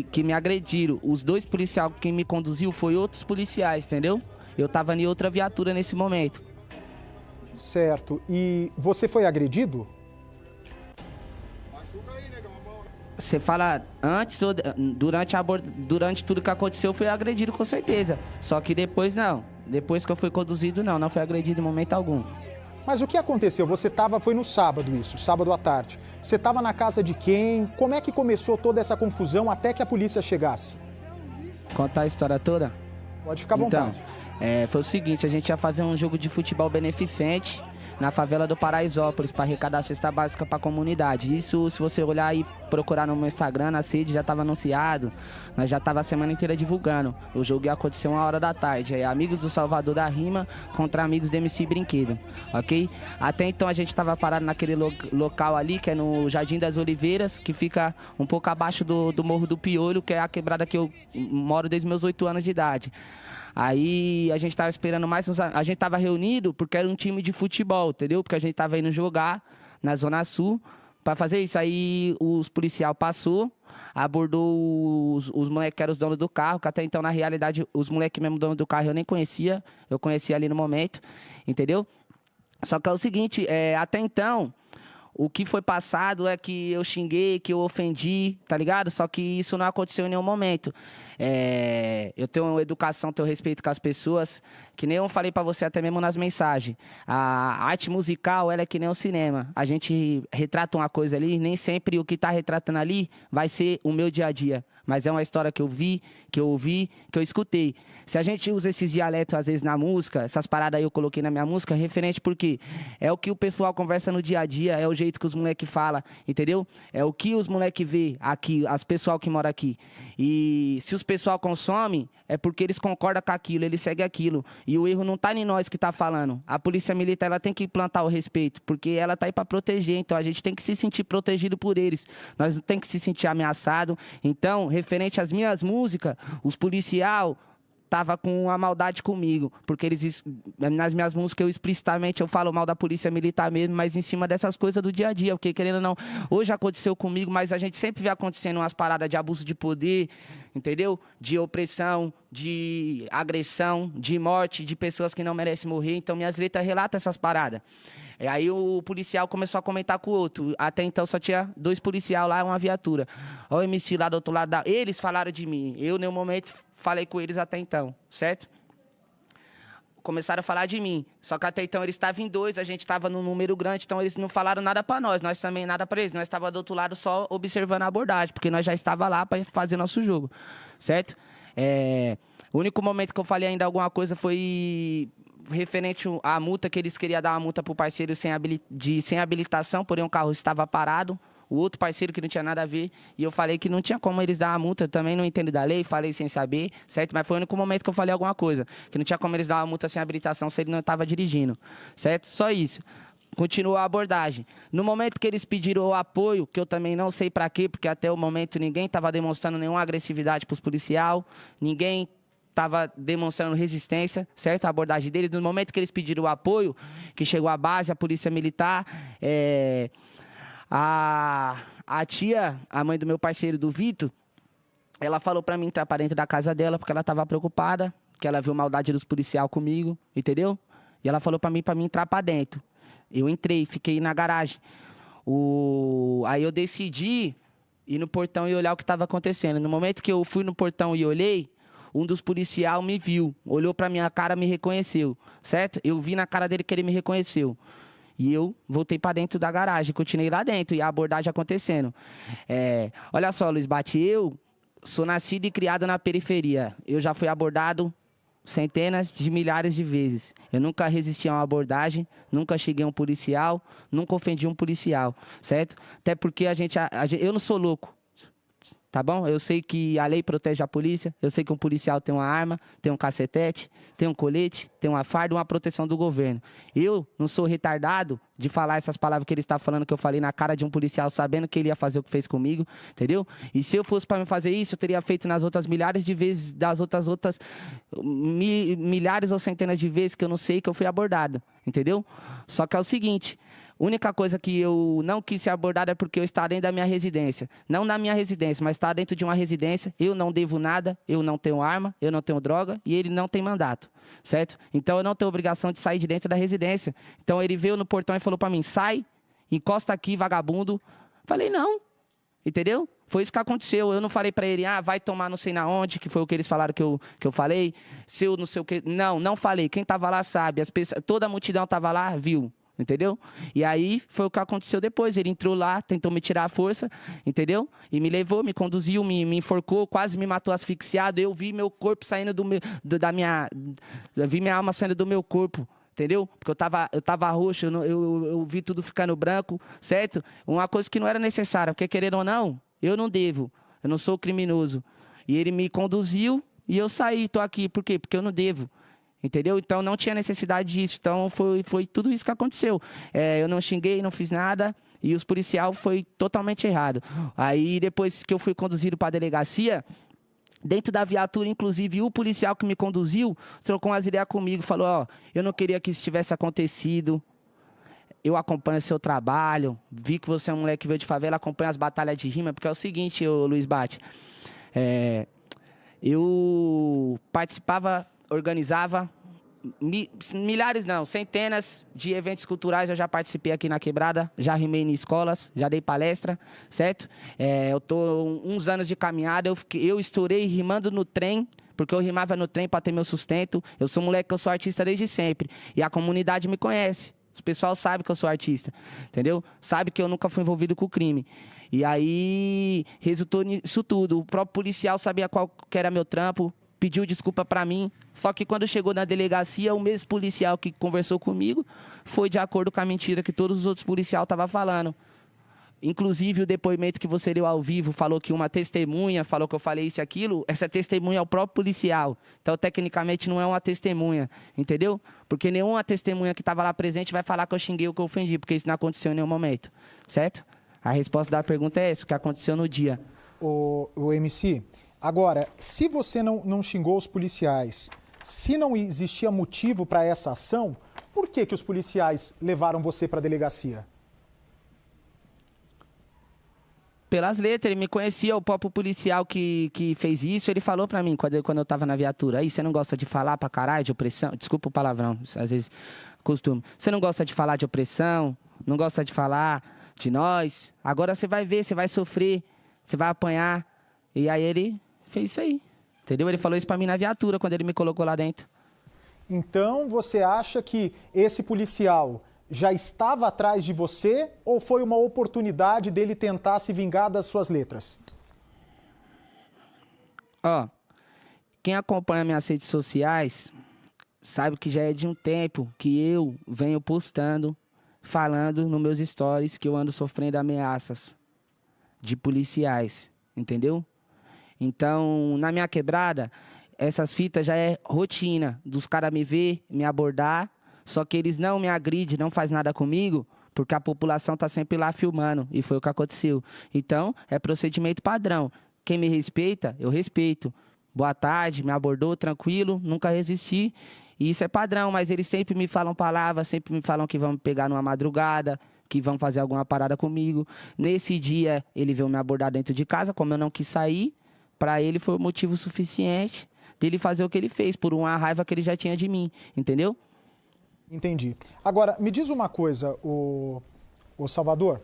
que me agrediram. Os dois policiais que me conduziu foi outros policiais, entendeu? Eu tava em outra viatura nesse momento. Certo. E você foi agredido? Você fala antes ou durante tudo que aconteceu, eu fui agredido com certeza. Só que depois não. Depois que eu fui conduzido, não fui agredido em momento algum. Mas o que aconteceu? Foi no sábado isso, sábado à tarde. Você estava na casa de quem? Como é que começou toda essa confusão até que a polícia chegasse? Contar a história toda? Pode ficar à vontade. Foi o seguinte, a gente ia fazer um jogo de futebol beneficente na favela do Paraisópolis para arrecadar a cesta básica para a comunidade. Isso, se você olhar e procurar no meu Instagram, na sede já estava anunciado, nós já estava a semana inteira divulgando. O jogo ia acontecer 1h da tarde, amigos do Salvador da Rima contra amigos do MC Brinquedo, ok? Até então a gente estava parado naquele local ali, que é no Jardim das Oliveiras, que fica um pouco abaixo do Morro do Piolho, que é a quebrada que eu moro desde meus 8 anos de idade. Aí a gente tava esperando mais a gente tava reunido porque era um time de futebol, entendeu? Porque a gente tava indo jogar na Zona Sul para fazer isso. Aí os policial passou, abordou os moleques que eram os donos do carro, que até então, na realidade, os moleques mesmo donos do carro eu nem conhecia, eu conhecia ali no momento, entendeu? Só que é o seguinte, até então, o que foi passado é que eu xinguei, que eu ofendi, tá ligado? Só que isso não aconteceu em nenhum momento. Eu tenho educação, tenho respeito com as pessoas, que nem eu falei pra você até mesmo nas mensagens. A arte musical, ela é que nem o cinema. A gente retrata uma coisa ali, nem sempre o que tá retratando ali vai ser o meu dia a dia. Mas é uma história que eu vi, que eu ouvi, que eu escutei. Se a gente usa esses dialetos, às vezes, na música, essas paradas aí eu coloquei na minha música, referente porque é o que o pessoal conversa no dia a dia, é o jeito que os moleques falam, entendeu? É o que os moleques vê aqui, as pessoal que mora aqui. E se os pessoal consomem, é porque eles concordam com aquilo, eles seguem aquilo. E o erro não tá em nós que tá falando. A polícia militar, ela tem que implantar o respeito, porque ela tá aí pra proteger, então a gente tem que se sentir protegido por eles. Nós não tem que se sentir ameaçado. Então, referente às minhas músicas, os policial tava com a maldade comigo, porque nas minhas músicas eu explicitamente falo mal da polícia militar mesmo, mas em cima dessas coisas do dia a dia, porque querendo ou não, hoje aconteceu comigo, mas a gente sempre vê acontecendo umas paradas de abuso de poder, entendeu? De opressão, de agressão, de morte, de pessoas que não merecem morrer, então minhas letras relatam essas paradas. Aí o policial começou a comentar com o outro. Até então só tinha 2 policiais lá e uma viatura. Olha o MC lá do outro lado. Eles falaram de mim. Eu, em nenhum momento, falei com eles até então, certo? Começaram a falar de mim. Só que até então eles estavam em 2, a gente estava num número grande, então eles não falaram nada para nós. Nós também nada para eles. Nós estávamos do outro lado só observando a abordagem, porque nós já estávamos lá para fazer nosso jogo, certo? O único momento que eu falei ainda alguma coisa foi referente à multa, que eles queriam dar uma multa para o parceiro sem habilitação, porém o carro estava parado, o outro parceiro que não tinha nada a ver, e eu falei que não tinha como eles dar uma multa, também não entendo da lei, falei sem saber, certo? Mas foi o único momento que eu falei alguma coisa, que não tinha como eles dar uma multa sem habilitação se ele não estava dirigindo, certo? Só isso. Continuou a abordagem. No momento que eles pediram o apoio, que eu também não sei para quê, porque até o momento ninguém estava demonstrando nenhuma agressividade para os policiais, ninguém estava demonstrando resistência, certo? A abordagem deles. No momento que eles pediram o apoio, que chegou a base, a polícia militar, a tia, a mãe do meu parceiro, do Vitor, ela falou para mim entrar para dentro da casa dela, porque ela estava preocupada, que ela viu maldade dos policiais comigo, entendeu? E ela falou para mim entrar para dentro. Eu entrei, fiquei na garagem. Aí eu decidi ir no portão e olhar o que estava acontecendo. No momento que eu fui no portão e olhei, um dos policiais me viu, olhou pra minha cara, me reconheceu, certo? Eu vi na cara dele que ele me reconheceu. E eu voltei pra dentro da garagem, continuei lá dentro e a abordagem acontecendo. Olha só, Luiz Bate, eu sou nascido e criado na periferia. Eu já fui abordado centenas de milhares de vezes. Eu nunca resisti a uma abordagem, nunca cheguei a um policial, nunca ofendi um policial, certo? Até porque eu não sou louco. Tá bom? Eu sei que a lei protege a polícia, eu sei que um policial tem uma arma, tem um cacetete, tem um colete, tem uma farda, uma proteção do governo. Eu não sou retardado de falar essas palavras que ele está falando, que eu falei na cara de um policial, sabendo que ele ia fazer o que fez comigo, entendeu? E se eu fosse para me fazer isso, eu teria feito nas outras milhares de vezes, das outras milhares ou centenas de vezes que eu não sei que eu fui abordado, entendeu? Só que é o seguinte, única coisa que eu não quis ser abordado é porque eu estava dentro da minha residência. Não na minha residência, mas estava dentro de uma residência. Eu não devo nada, eu não tenho arma, eu não tenho droga e ele não tem mandato, certo? Então eu não tenho obrigação de sair de dentro da residência. Então ele veio no portão e falou para mim, sai, encosta aqui, vagabundo. Falei, não, entendeu? Foi isso que aconteceu. Eu não falei para ele, vai tomar não sei na onde, que foi o que eles falaram que eu falei. Se eu não sei o que. Não falei. Quem estava lá sabe. Toda a multidão estava lá, viu. Entendeu? E aí foi o que aconteceu depois. Ele entrou lá, tentou me tirar a força, entendeu? E me levou, me conduziu, me enforcou, quase me matou asfixiado. Eu vi meu corpo saindo vi minha alma saindo do meu corpo. Entendeu? Porque eu tava roxo, eu vi tudo ficando branco, certo? Uma coisa que não era necessária, porque querendo ou não, eu não devo, eu não sou criminoso. E ele me conduziu e eu saí, tô aqui. Por quê? Porque eu não devo. Entendeu? Então não tinha necessidade disso. Então foi tudo isso que aconteceu. Eu não xinguei, não fiz nada e os policiais foi totalmente errado. Aí depois que eu fui conduzido para a delegacia, dentro da viatura, inclusive, o policial que me conduziu trocou umas ideias comigo, falou, eu não queria que isso tivesse acontecido. Eu acompanho seu trabalho, vi que você é um moleque que veio de favela, acompanha as batalhas de rima, porque é o seguinte, Luiz Bate, eu participava, organizava milhares não, centenas de eventos culturais, eu já participei aqui na Quebrada, já rimei em escolas, já dei palestra, certo? Eu tô uns anos de caminhada, eu estourei rimando no trem, porque eu rimava no trem para ter meu sustento. Eu sou moleque, eu sou artista desde sempre, e a comunidade me conhece. O pessoal sabe que eu sou artista, entendeu? Sabe que eu nunca fui envolvido com crime. E aí, resultou nisso tudo. O próprio policial sabia qual que era meu trampo, pediu desculpa pra mim. Só que quando chegou na delegacia, o mesmo policial que conversou comigo foi de acordo com a mentira que todos os outros policiais estavam falando. Inclusive, o depoimento que você leu ao vivo falou que uma testemunha falou que eu falei isso e aquilo. Essa testemunha é o próprio policial. Então, tecnicamente, não é uma testemunha, entendeu? Porque nenhuma testemunha que estava lá presente vai falar que eu xinguei ou que eu ofendi, porque isso não aconteceu em nenhum momento, certo? A resposta da pergunta é essa, o que aconteceu no dia. O MC, agora, se você não xingou os policiais, se não existia motivo para essa ação, por que os policiais levaram você para a delegacia? Pelas letras, ele me conhecia, o próprio policial que fez isso, ele falou pra mim, quando eu tava na viatura, aí você não gosta de falar pra caralho de opressão? Desculpa o palavrão, às vezes costume. Você não gosta de falar de opressão, não gosta de falar de nós, agora você vai ver, você vai sofrer, você vai apanhar. E aí ele fez isso aí, entendeu? Ele falou isso pra mim na viatura, quando ele me colocou lá dentro. Então, você acha que esse policial já estava atrás de você ou foi uma oportunidade dele tentar se vingar das suas letras? Quem acompanha minhas redes sociais sabe que já é de um tempo que eu venho postando, falando nos meus stories que eu ando sofrendo ameaças de policiais, entendeu? Então, na minha quebrada, essas fitas já é rotina dos caras me ver, me abordar. Só que eles não me agridem, não faz nada comigo, porque a população tá sempre lá filmando. E foi o que aconteceu. Então, é procedimento padrão. Quem me respeita, eu respeito. Boa tarde, me abordou, tranquilo, nunca resisti. E isso é padrão, mas eles sempre me falam palavras, sempre me falam que vão me pegar numa madrugada, que vão fazer alguma parada comigo. Nesse dia, ele veio me abordar dentro de casa, como eu não quis sair, para ele foi motivo suficiente dele fazer o que ele fez, por uma raiva que ele já tinha de mim, entendeu? Entendi. Agora, me diz uma coisa, o Salvador,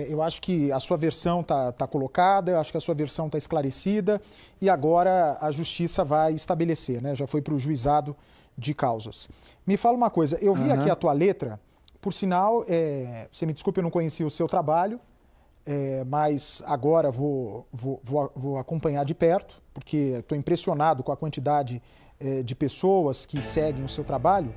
eu acho que a sua versão tá colocada, eu acho que a sua versão está esclarecida e agora a justiça vai estabelecer, né? Já foi para o juizado de causas. Me fala uma coisa, eu vi aqui a tua letra, por sinal, você me desculpe, eu não conhecia o seu trabalho, mas agora vou acompanhar de perto, porque estou impressionado com a quantidade de pessoas que seguem o seu trabalho.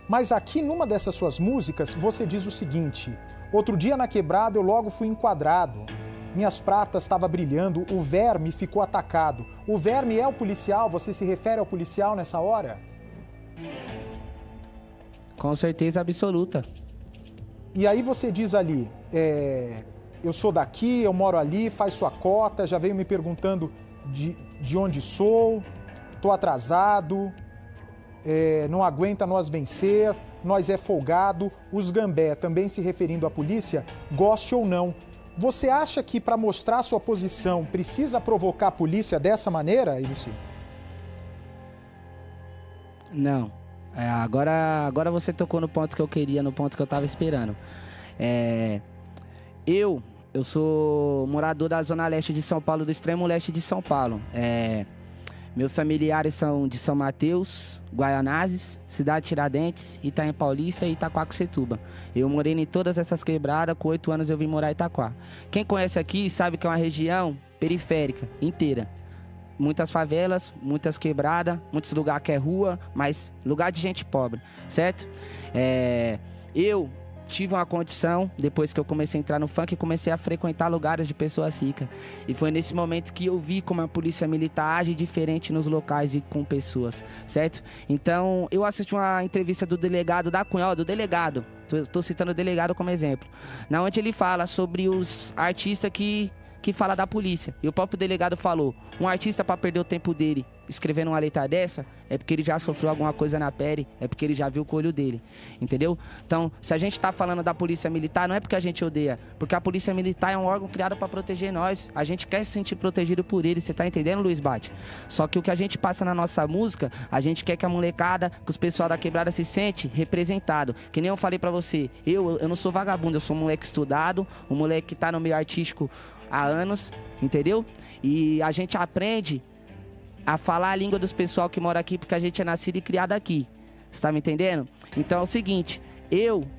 Mas aqui numa dessas suas músicas, você diz o seguinte: outro dia na quebrada eu logo fui enquadrado, minhas pratas estavam brilhando, o verme ficou atacado. O verme é o policial? Você se refere ao policial nessa hora? Com certeza absoluta. E aí você diz ali, eu sou daqui, eu moro ali, faz sua cota, já veio me perguntando de onde sou, tô atrasado... não aguenta nós vencer, nós é folgado, os gambé, também se referindo à polícia, goste ou não. Você acha que para mostrar sua posição precisa provocar a polícia dessa maneira, MC? Não. Agora você tocou no ponto que eu queria, no ponto que eu tava esperando. Eu sou morador da Zona Leste de São Paulo, do extremo leste de São Paulo. Meus familiares são de São Mateus, Guaianazes, Cidade Tiradentes, Itaim Paulista e Itaquaquecetuba. Eu morei em todas essas quebradas, com 8 anos eu vim morar em Itaquá. Quem conhece aqui sabe que é uma região periférica, inteira. Muitas favelas, muitas quebradas, muitos lugares que é rua, mas lugar de gente pobre, certo? Eu tive uma condição, depois que eu comecei a entrar no funk, comecei a frequentar lugares de pessoas ricas. E foi nesse momento que eu vi como a polícia militar age diferente nos locais e com pessoas, certo? Então, eu assisti uma entrevista do delegado da Cunha, do delegado, tô citando o delegado como exemplo, na onde ele fala sobre os artistas que fala da polícia. E o próprio delegado falou, um artista para perder o tempo dele escrevendo uma letra dessa, é porque ele já sofreu alguma coisa na pele, é porque ele já viu com o olho dele, entendeu? Então, se a gente tá falando da polícia militar, não é porque a gente odeia, porque a polícia militar é um órgão criado para proteger nós, a gente quer se sentir protegido por ele, você tá entendendo, Luiz Bate? Só que o que a gente passa na nossa música, a gente quer que a molecada, que os pessoal da quebrada se sente representado, que nem eu falei pra você, eu não sou vagabundo, eu sou um moleque estudado, um moleque que tá no meio artístico há anos, entendeu? E a gente aprende a falar a língua dos pessoal que mora aqui, porque a gente é nascido e criado aqui. Você tá me entendendo? Então é o seguinte,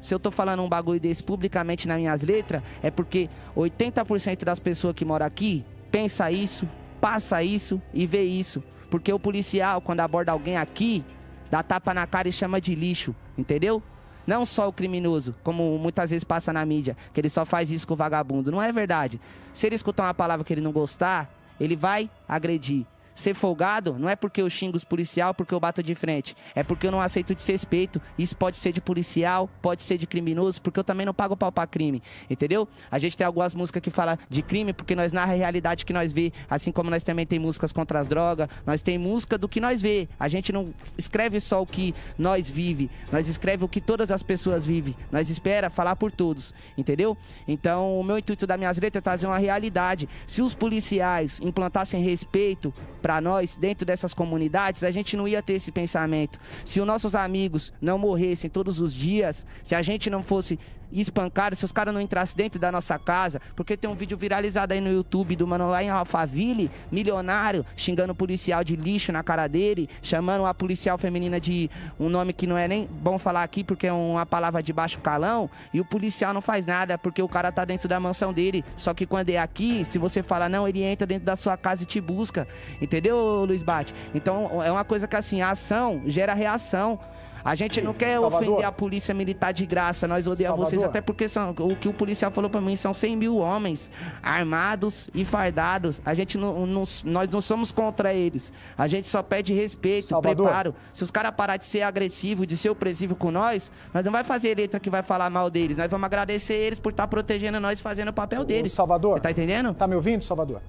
se eu tô falando um bagulho desse publicamente nas minhas letras, é porque 80% das pessoas que moram aqui pensa isso, passa isso e vê isso. Porque o policial, quando aborda alguém aqui, dá tapa na cara e chama de lixo, entendeu? Não só o criminoso, como muitas vezes passa na mídia, que ele só faz isso com o vagabundo. Não é verdade. Se ele escutar uma palavra que ele não gostar, ele vai agredir. Ser folgado não é porque eu xingo os policial, porque eu bato de frente. É porque eu não aceito desrespeito. Isso pode ser de policial, pode ser de criminoso, porque eu também não pago pau pra crime, entendeu? A gente tem algumas músicas que falam de crime porque nós narra a realidade que nós vê, assim como nós também tem músicas contra as drogas, nós tem música do que nós vê. A gente não escreve só o que nós vive, nós escreve o que todas as pessoas vivem. Nós espera falar por todos, entendeu? Então, o meu intuito das minhas letras é trazer uma realidade. Se os policiais implantassem respeito para nós, dentro dessas comunidades, a gente não ia ter esse pensamento. Se os nossos amigos não morressem todos os dias, se a gente não fosse espancado, se os caras não entrassem dentro da nossa casa, porque tem um vídeo viralizado aí no YouTube do mano lá em Alphaville, milionário, xingando o policial de lixo na cara dele, chamando a policial feminina de um nome que não é nem bom falar aqui, porque é uma palavra de baixo calão, e o policial não faz nada, porque o cara tá dentro da mansão dele, só que quando é aqui, se você fala não, ele entra dentro da sua casa e te busca, entendeu, Luiz Bate? Então, é uma coisa que assim, a ação gera reação. A gente não quer ofender a polícia militar de graça, nós odiamos vocês, até porque o que o policial falou pra mim, são 100 mil homens armados e fardados. A gente nós não somos contra eles, a gente só pede respeito, preparo. Se os caras parar de ser agressivos, de ser opressivo com nós não vai fazer letra que vai falar mal deles, nós vamos agradecer eles por estar protegendo nós, fazendo o papel deles. Salvador, você tá entendendo? Tá me ouvindo, Salvador?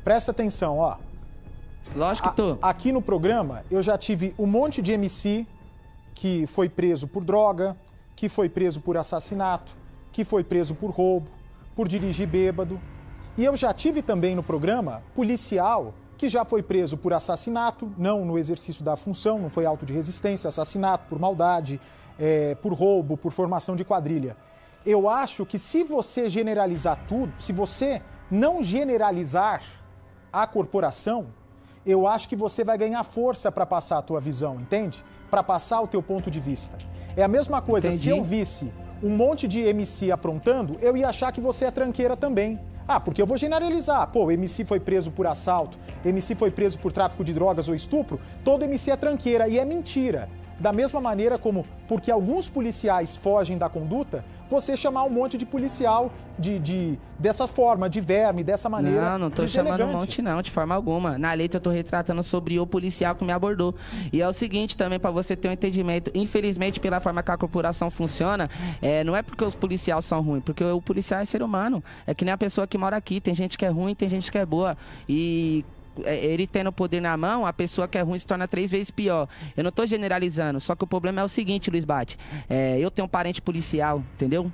Presta atenção, ó. Lógico que tô. Aqui no programa, eu já tive um monte de MC que foi preso por droga, que foi preso por assassinato, que foi preso por roubo, por dirigir bêbado. E eu já tive também no programa policial que já foi preso por assassinato, não no exercício da função, não foi auto de resistência, assassinato por maldade, por roubo, por formação de quadrilha. Eu acho que se você generalizar tudo, se você não generalizar a corporação, eu acho que você vai ganhar força para passar a tua visão, entende? Para passar o teu ponto de vista. É a mesma coisa, se eu visse um monte de MC aprontando, eu ia achar que você é tranqueira também. Ah, porque eu vou generalizar. Pô, o MC foi preso por assalto, MC foi preso por tráfico de drogas ou estupro, todo MC é tranqueira, e é mentira. Da mesma maneira como, porque alguns policiais fogem da conduta, você chamar um monte de policial dessa forma, de verme, dessa maneira. Não tô chamando um monte não, de forma alguma. Na letra eu tô retratando sobre o policial que me abordou. E é o seguinte também, pra você ter um entendimento, infelizmente pela forma que a corporação funciona, não é porque os policiais são ruins, porque o policial é ser humano. É que nem a pessoa que mora aqui, tem gente que é ruim, tem gente que é boa. E ele tendo o poder na mão, a pessoa que é ruim se torna 3 vezes pior. Eu não tô generalizando, só que o problema é o seguinte, Luiz Bate. Eu tenho um parente policial, entendeu?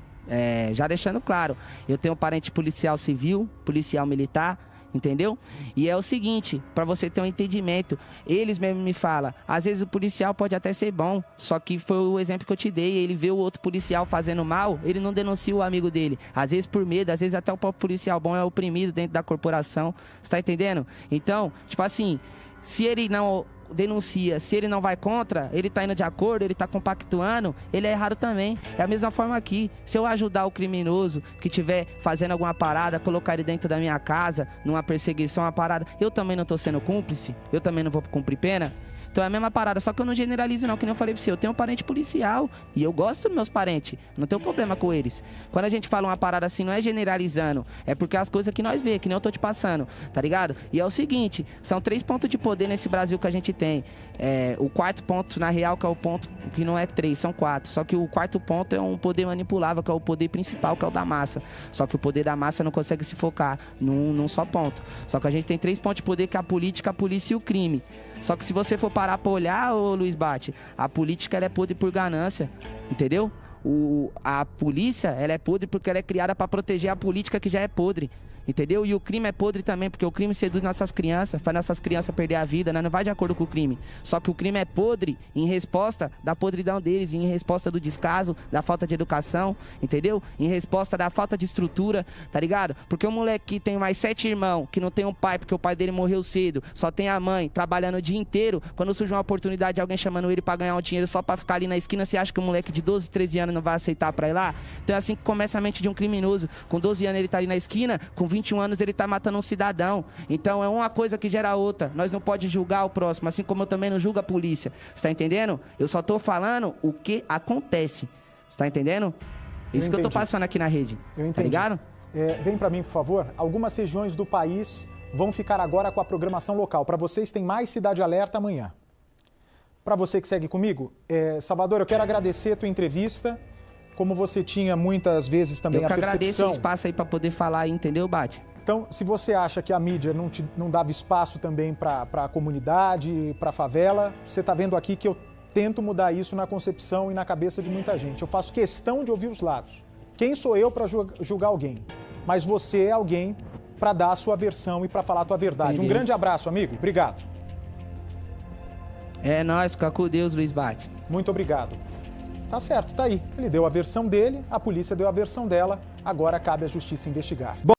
Já deixando claro, eu tenho um parente policial civil, policial militar, entendeu? E é o seguinte, pra você ter um entendimento, eles mesmo me falam, às vezes o policial pode até ser bom, só que foi o exemplo que eu te dei, ele vê o outro policial fazendo mal, ele não denuncia o amigo dele, às vezes por medo, às vezes até o próprio policial bom é oprimido dentro da corporação, você tá entendendo? Então, tipo assim, se ele não denuncia, se ele não vai contra, ele tá indo de acordo, ele tá compactuando, ele é errado também. É a mesma forma aqui. Se eu ajudar o criminoso que estiver fazendo alguma parada, colocar ele dentro da minha casa, numa perseguição, uma parada, eu também não tô sendo cúmplice, eu também não vou cumprir pena. Então é a mesma parada, só que eu não generalizo não, que nem eu falei pra você, eu tenho um parente policial e eu gosto dos meus parentes, não tenho problema com eles. Quando a gente fala uma parada assim, não é generalizando, é porque as coisas que nós vê, que nem eu tô te passando, tá ligado? E é o seguinte, são 3 pontos de poder nesse Brasil que a gente tem. O 4º ponto, na real, que é o ponto que não é 3, são 4. Só que o 4º ponto é um poder manipulável, que é o poder principal, que é o da massa. Só que o poder da massa não consegue se focar num só ponto. Só que a gente tem 3 pontos de poder, que é a política, a polícia e o crime. Só que se você for parar pra olhar, ô Luiz Bate, a política ela é podre por ganância, entendeu? A polícia ela é podre porque ela é criada pra proteger a política que já é podre. Entendeu? E o crime é podre também, porque o crime seduz nossas crianças, faz nossas crianças perder a vida, né? Não vai de acordo com o crime. Só que o crime é podre em resposta da podridão deles, em resposta do descaso, da falta de educação, entendeu? Em resposta da falta de estrutura, tá ligado? Porque o moleque que tem mais 7 irmãos, que não tem um pai, porque o pai dele morreu cedo, só tem a mãe, trabalhando o dia inteiro, quando surge uma oportunidade de alguém chamando ele pra ganhar um dinheiro só pra ficar ali na esquina, você acha que o moleque de 12, 13 anos não vai aceitar pra ir lá? Então é assim que começa a mente de um criminoso. Com 12 anos ele tá ali na esquina, com 21 anos ele tá matando um cidadão. Então é uma coisa que gera outra. Nós não pode julgar o próximo, assim como eu também não julgo a polícia. Você tá entendendo? Eu só tô falando o que acontece. Você tá entendendo? Isso que eu tô passando aqui na rede. Eu entendi. Tá ligado? Vem pra mim, por favor. Algumas regiões do país vão ficar agora com a programação local. Para vocês tem mais Cidade Alerta amanhã. Para você que segue comigo, Salvador, eu quero agradecer a tua entrevista. Como você tinha muitas vezes também a percepção... Eu que agradeço o espaço aí para poder falar aí, entendeu, Bate? Então, se você acha que a mídia não dava espaço também para a comunidade, para a favela, você está vendo aqui que eu tento mudar isso na concepção e na cabeça de muita gente. Eu faço questão de ouvir os lados. Quem sou eu para julgar alguém? Mas você é alguém para dar a sua versão e para falar a tua verdade. Entendi. Um grande abraço, amigo. Obrigado. É nóis, fica com Deus, Luiz Bate. Muito obrigado. Tá certo, tá aí. Ele deu a versão dele, a polícia deu a versão dela, agora cabe à justiça investigar.